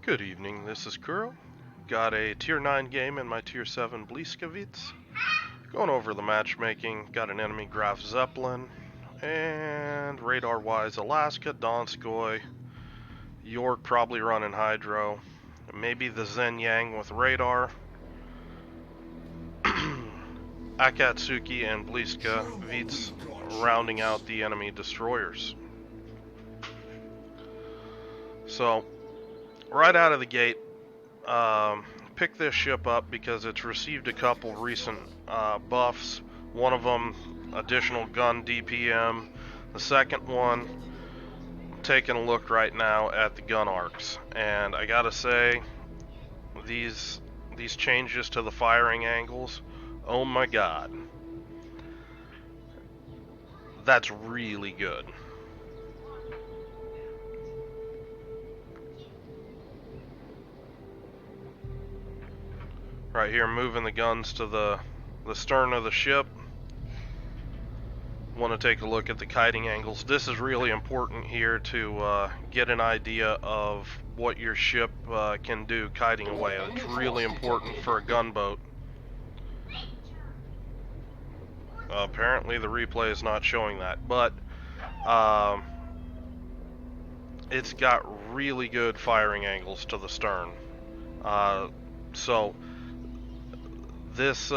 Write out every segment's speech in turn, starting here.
Good evening, this is Kuro. Got a Tier 9 game in my Tier 7 Blyskawica. Going over the matchmaking, got an enemy Graf Zeppelin, and radar-wise Alaska, Donskoy, York probably running Hydro, maybe the Zen Yang with radar, Akatsuki and Blyskawica rounding out the enemy destroyers. So, right out of the gate, pick this ship up because it's received a couple recent buffs. One of them, additional gun DPM. The second one, taking a look right now at the gun arcs, and I gotta say, these changes to the firing angles, oh my god, that's really good. Right here, moving the guns to the stern of the ship. Want to take a look at the kiting angles. This is really important here to get an idea of what your ship can do kiting away. It's really important for a gunboat. Apparently the replay is not showing that, but it's got really good firing angles to the stern. So this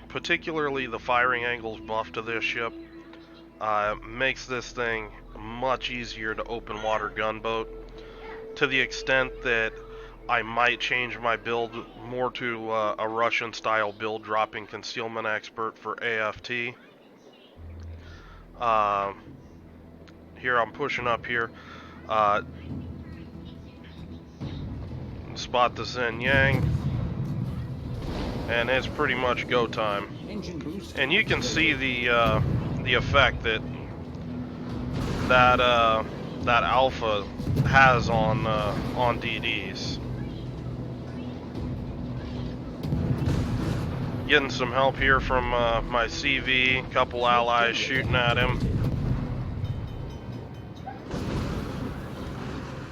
particularly the firing angles buff to this ship makes this thing much easier to open water gunboat, to the extent that I might change my build more to a Russian style build, dropping concealment expert for AFT. Here I'm pushing up here, spot the Zen Yang, and it's pretty much go time. And you can see the effect that alpha has on DDs. Getting some help here from my CV, couple allies shooting at him.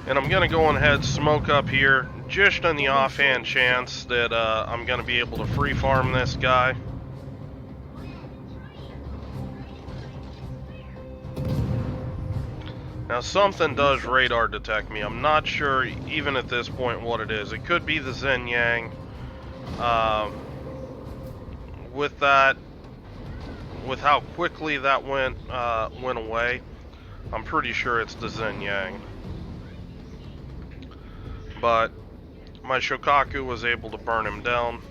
And I'm gonna go ahead smoke up here, just on the offhand chance that I'm gonna be able to free farm this guy. Now something does radar detect me. I'm not sure even at this point what it is. It could be the Zen Yang. With how quickly that went away, I'm pretty sure it's the Zen Yang. But my Shokaku was able to burn him down,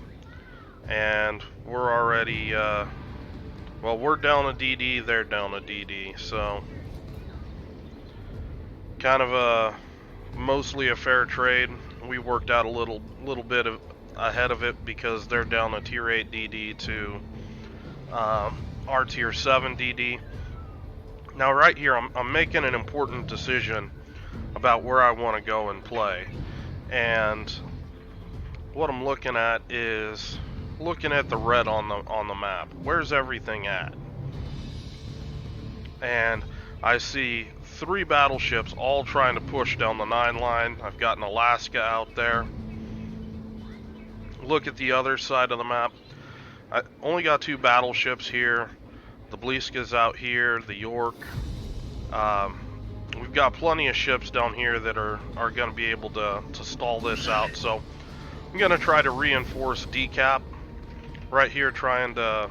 and we're already, well, we're down a DD, they're down a DD, so kind of mostly a fair trade. We worked out a little bit ahead of it because they're down a tier 8 DD to our tier 7 DD. Now right here, I'm making an important decision about where I want to go and play. And what I'm looking at is looking at the red on the map. Where's everything at? And I see 3 battleships all trying to push down the 9 line. I've got an Alaska out there. Look at the other side of the map. I only got 2 battleships here. The Blyska's out here, the York. We've got plenty of ships down here that are going to be able to stall this out, so I'm going to try to reinforce decap right here, trying to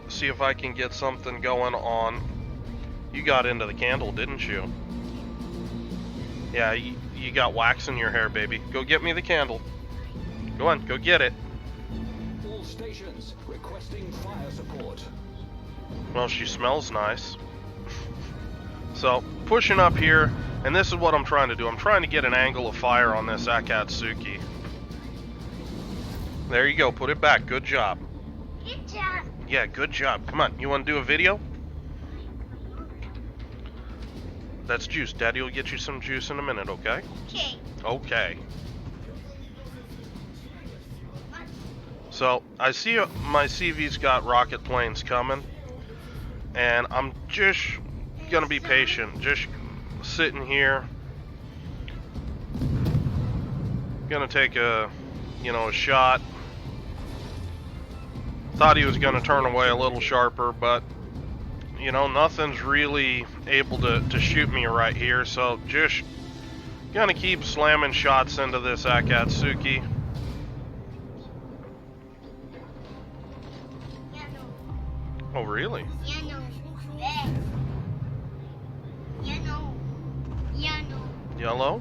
see if I can get something going on. You got into the candle, didn't you? Yeah, you got wax in your hair, baby. Go get me the candle. Go on, go get it. All stations requesting fire support. Well, she smells nice. So, pushing up here, and this is what I'm trying to do. I'm trying to get an angle of fire on this Akatsuki. There you go, put it back. Good job. Good job. Yeah, good job. Come on, you want to do a video? That's juice. Daddy will get you some juice in a minute, okay? Okay. Okay. So, I see my CV's got rocket planes coming, and I'm just gonna be patient, just sitting here, Gonna take a, a shot. Thought he was gonna turn away a little sharper, but nothing's really able to shoot me right here, so just gonna keep slamming shots into this Akatsuki. Oh, really? Yellow?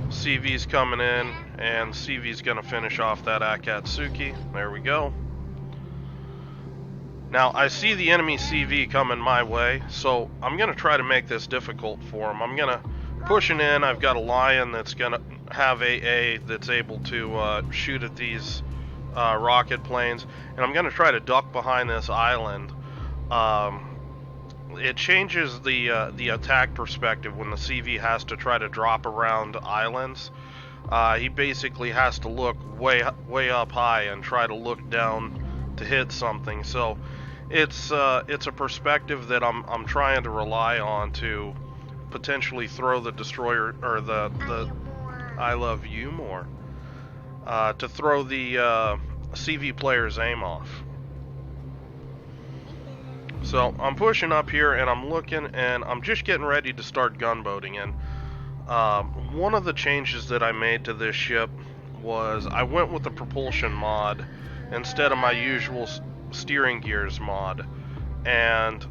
CV's coming in, and CV's gonna finish off that Akatsuki. There we go. Now, I see the enemy CV coming my way, so I'm gonna try to make this difficult for him. I'm gonna pushing in. I've got a Lion that's gonna have AA that's able to shoot at these rocket planes, and I'm gonna try to duck behind this island. It changes the attack perspective when the CV has to try to drop around islands. He basically has to look way up high and try to look down to hit something. So it's a perspective that I'm trying to rely on to potentially throw the destroyer or the I love you more to throw the CV player's aim off. So I'm pushing up here and I'm looking and I'm just getting ready to start gunboating. And one of the changes that I made to this ship was I went with the propulsion mod instead of my usual steering gears mod. And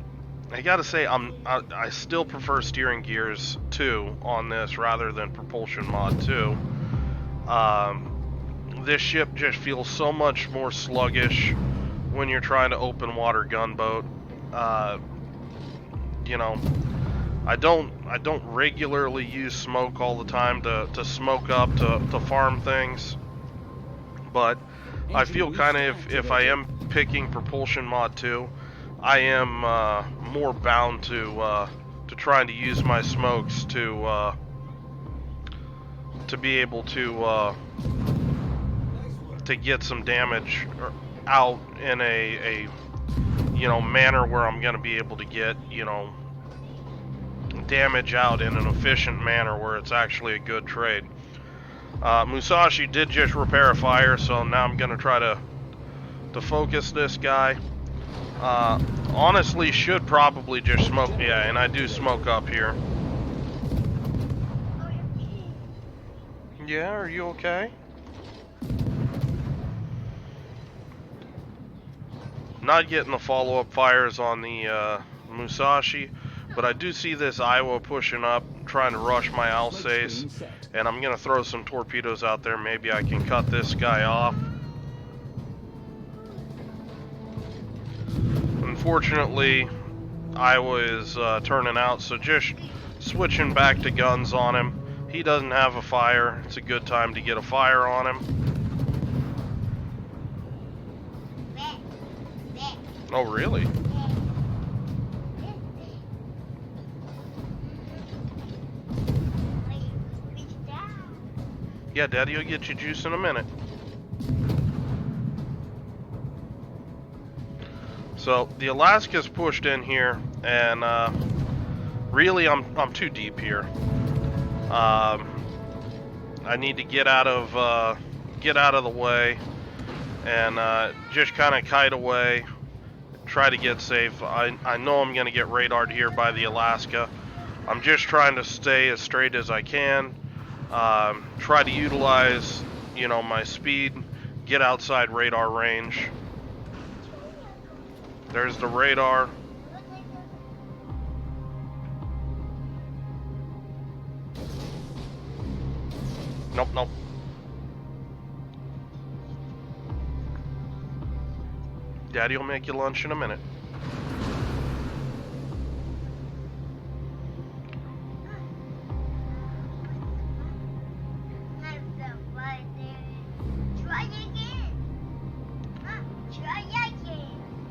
I gotta say I still prefer steering gears 2 on this rather than propulsion mod 2. This ship just feels so much more sluggish when you're trying to open water gunboat. I don't regularly use smoke all the time to smoke up to farm things, but I feel kind of if I am picking propulsion mod 2, I am more bound to trying to use my smokes to be able to get some damage out in a manner where I'm going to be able to get, damage out in an efficient manner where it's actually a good trade. Musashi did just repair a fire, so now I'm going to try to focus this guy. Honestly, should probably just smoke. Yeah, and I do smoke up here. Yeah, are you okay? Not getting the follow-up fires on the Musashi, but I do see this Iowa pushing up, trying to rush my Alsace, and I'm going to throw some torpedoes out there. Maybe I can cut this guy off. Unfortunately, Iowa is turning out, so just switching back to guns on him. He doesn't have a fire. It's a good time to get a fire on him. Oh, really? Yeah, Daddy will get you juice in a minute. So the Alaska's pushed in here, and really I'm too deep here. I need to get out of the way and just kind of kite away. Try to get safe. I know I'm going to get radared here by the Alaska. I'm just trying to stay as straight as I can. Try to utilize, my speed. Get outside radar range. There's the radar. Nope. Daddy will make you lunch in a minute.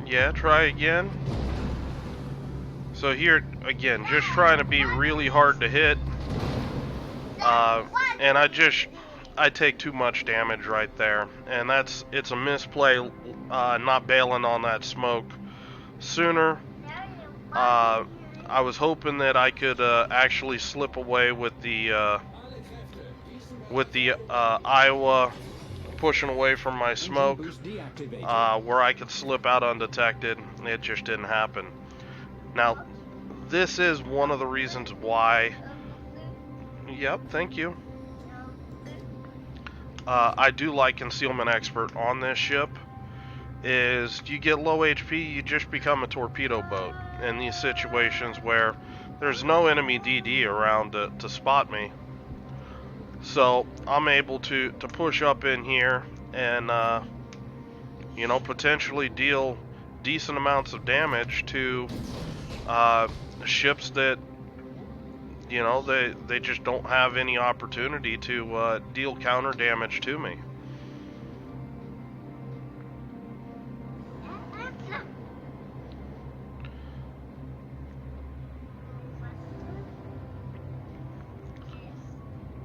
Yeah, try again. So here, again, just trying to be really hard to hit. And I take too much damage right there. And it's a misplay, not bailing on that smoke sooner. I was hoping that I could actually slip away with the Iowa pushing away from my smoke, where I could slip out undetected. It just didn't happen. Now, this is one of the reasons why. Yep, thank you. I do like Concealment Expert on this ship. Is you get low HP, you just become a torpedo boat in these situations where there's no enemy DD around to spot me. So I'm able to push up in here and you know, potentially deal decent amounts of damage to ships that, you know, they just don't have any opportunity to deal counter damage to me.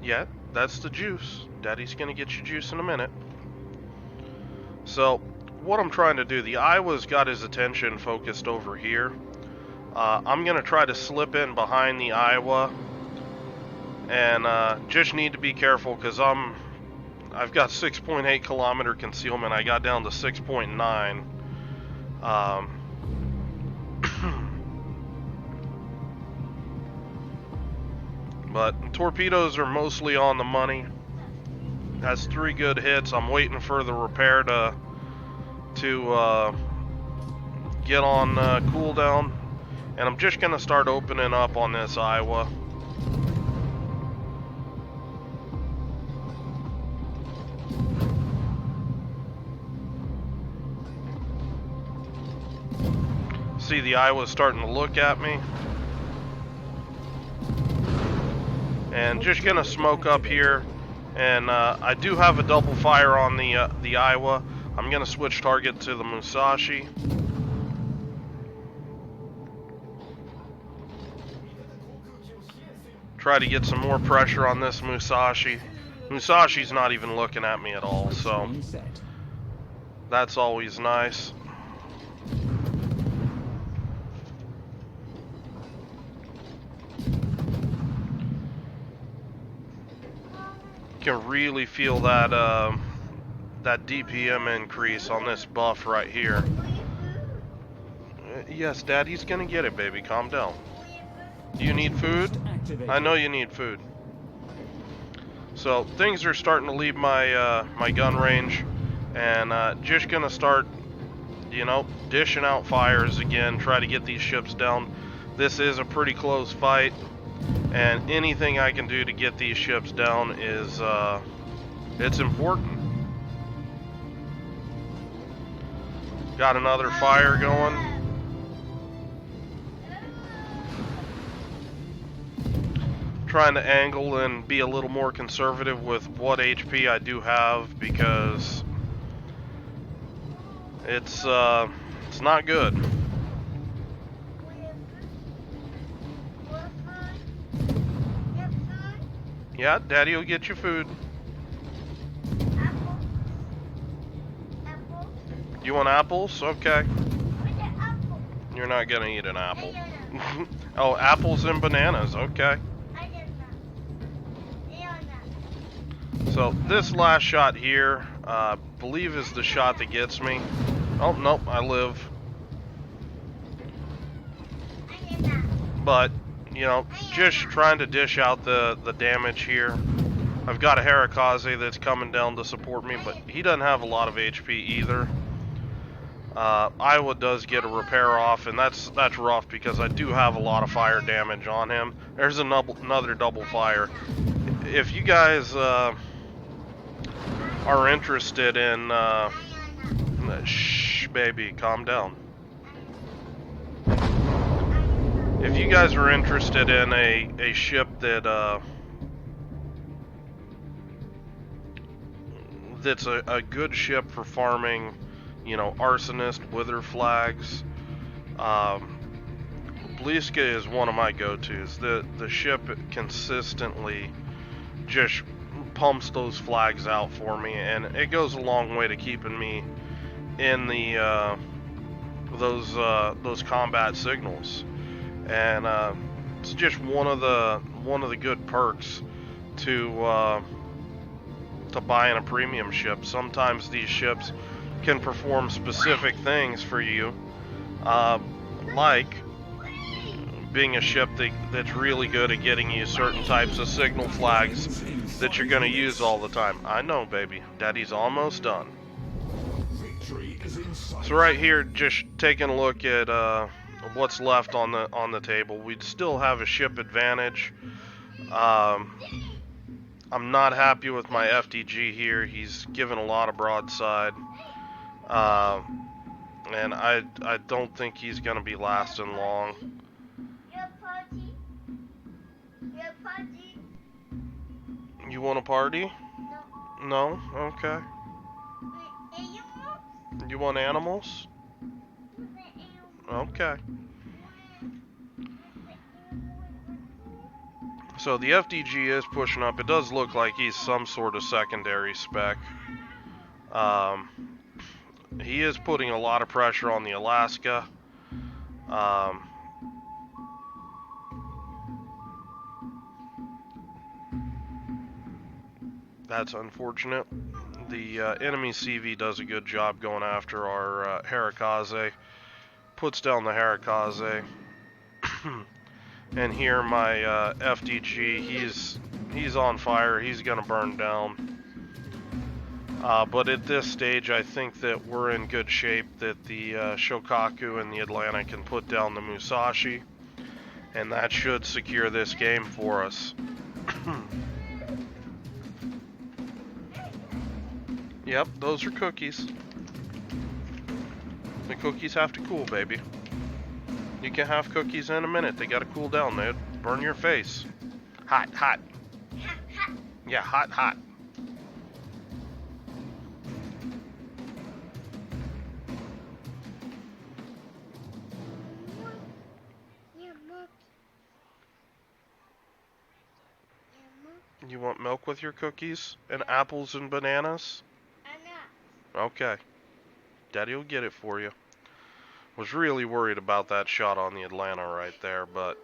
Yeah, that's the juice. Daddy's gonna get you juice in a minute. So, what I'm trying to do, the Iowa's got his attention focused over here. I'm gonna try to slip in behind the Iowa, and just need to be careful because I've got 6.8 kilometer concealment. I got down to 6.9. But torpedoes are mostly on the money. That's 3 good hits. I'm waiting for the repair to get on cooldown, and I'm just gonna start opening up on this Iowa. See, the Iowa's starting to look at me. And just gonna smoke up here, and I do have a double fire on the Iowa. I'm gonna switch target to the Musashi. Try to get some more pressure on this Musashi. Musashi's not even looking at me at all, so that's always nice. Can really feel that that DPM increase on this buff right here. Yes, Daddy's gonna get it, baby. Calm down. Do you need food? I know you need food. So things are starting to leave my my gun range, and just gonna start, you know, dishing out fires again. Try to get these ships down. This is a pretty close fight, and anything I can do to get these ships down is it's important. Got another fire going. Trying to angle and be a little more conservative with what HP I do have, because it's not good. Yeah, Daddy will get you food. You want apples? Okay. You're not gonna eat an apple. Oh, apples and bananas. Okay. So this last shot here, believe is the shot that gets me. Oh, nope, I live. But, you know, just trying to dish out the damage here. I've got a Harikaze that's coming down to support me, but he doesn't have a lot of HP either. Iowa does get a repair off, and that's rough because I do have a lot of fire damage on him. There's another double fire. If you guys are interested in shh, baby, calm down. If you guys are interested in a ship that that's a good ship for farming, you know, arsonist, wither flags, Blyska is one of my go-tos. The ship consistently just pumps those flags out for me, and it goes a long way to keeping me in the those combat signals. and it's just one of the good perks to buying a premium ship. Sometimes these ships can perform specific things for you, uh, like being a ship that's really good at getting you certain types of signal flags that you're going to use all the time. I know, baby. Daddy's almost done. So right here, just taking a look at what's left on the table, we'd still have a ship advantage. I'm not happy with my FDG here. He's given a lot of broadside, and I don't think he's going to be lasting long. You want a party? No? Okay. You want animals? Okay. So the FDG is pushing up. It does look like he's some sort of secondary spec. He is putting a lot of pressure on the Alaska. That's unfortunate. The enemy CV does a good job going after our Harikaze. Puts down the Harikaze. And here my FDG, he's on fire. He's gonna burn down. But at this stage, I think that we're in good shape, that the Shokaku and the Atlanta can put down the Musashi, and that should secure this game for us. Yep, those are cookies. The cookies have to cool, baby. You can have cookies in a minute. They gotta cool down. They'd burn your face. Hot, hot. Yeah, hot, hot. You want milk with your cookies? And apples and bananas? Okay. Daddy will get it for you. Was really worried about that shot on the Atlanta right there, but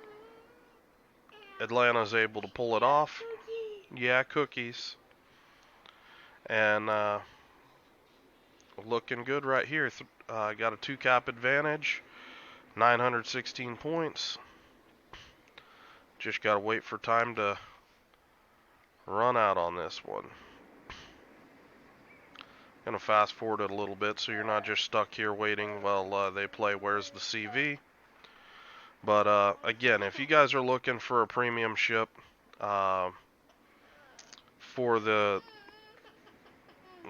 Atlanta's able to pull it off. Yeah, cookies. And looking good right here. Got a 2-cap advantage. 916 points. Just gotta wait for time to run out on this one. Gonna fast forward it a little bit so you're not just stuck here waiting while they play Where's the CV. But again, if you guys are looking for a premium ship for the,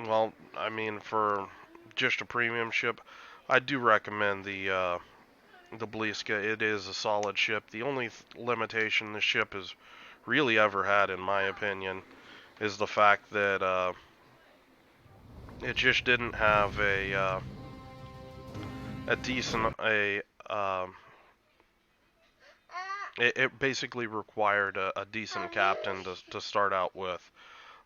well, I mean for just a premium ship, I do recommend the Blyska. It is a solid ship. The only limitation this ship has really ever had, in my opinion, is the fact that it just didn't have a decent it basically required a decent captain to start out with.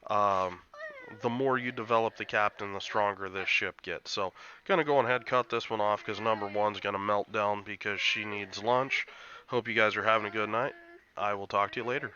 The more you develop the captain, the stronger this ship gets. So, gonna go ahead and cut this one off because number one's gonna melt down because she needs lunch. Hope you guys are having a good night. I will talk to you later.